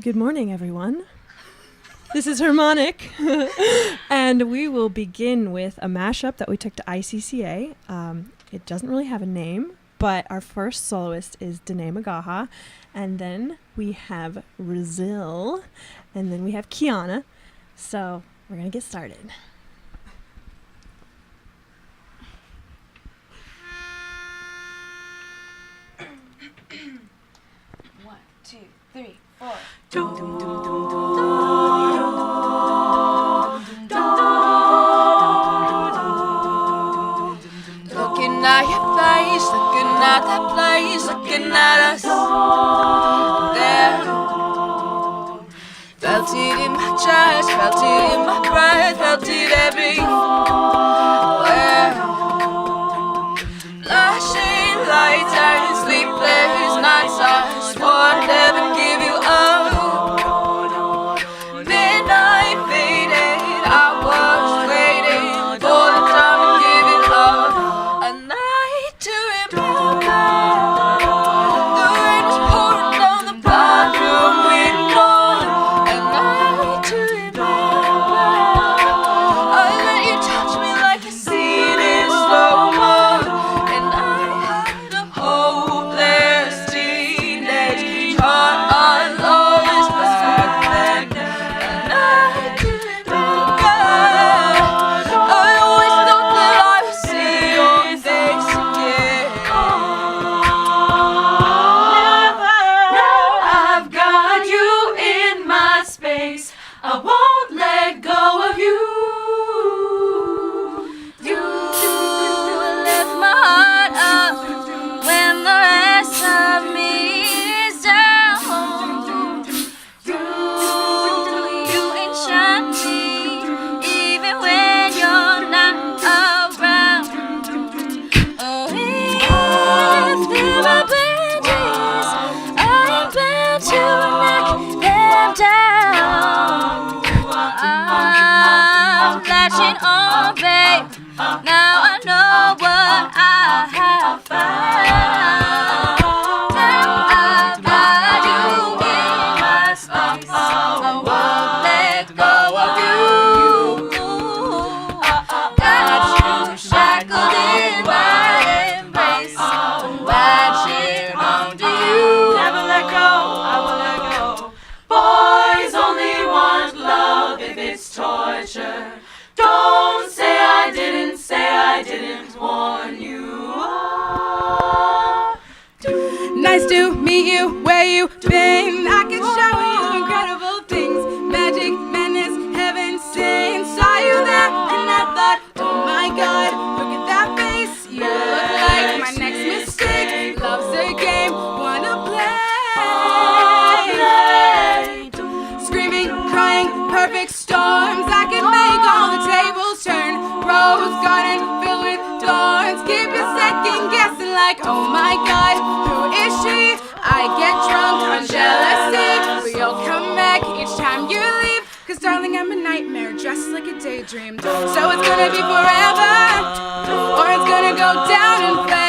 Good morning, everyone. This is HERmonic, and we will begin with a mashup that we took to ICCA. It doesn't really have a name, but our first soloist is Danae Magaha, and then we have Rizil, and then we have Kiana. So we're going to get started. One, two, three, four. Looking at your face, looking at that place, looking at us there. Felt it in my chest, felt it in my breath, felt it everywhere. Flashing lights and sleepless nights, I swore I'd never give you up. Midnight faded, I was waiting for the time to give it up. A night to remember. The rain was pouring down the bathroom window. A night to remember. I let you touch me like a scene in slow-mo. And I had a hopeless teenage heart. I lost back then. A night to remember. I always thought that I would see your face again. Now I've got you in my space. I won't let go of you. You lift my heart up when the rest of me is down. You enchant me even when you're not around. Oh, if there are bridges, I'm bound to knock them down. I'm latching on, babe. Now I know what I have found. Now I've got you in my space. I won't let go of you. Got you shackled in my embrace. Latching onto you. Never let go, I won't let go. Boys only want love if it's torture. Don't say I didn't warn you. Nice to meet you, where you been? I can show you incredible things. Magic, madness, heaven, sin. Saw you there and I thought, oh my god, look at that face. You look like my next mistake. Love's a game, wanna play. Screaming, crying, perfect storms. I can make all the tables turn. Rose garden filled with thorns. Keep you second guessing like, oh my god, who is she? I get drunk on jealousy. We'll come back each time you leave. Cause darling, I'm a nightmare dressed like a daydream. So it's gonna be forever, or it's gonna go down in flames.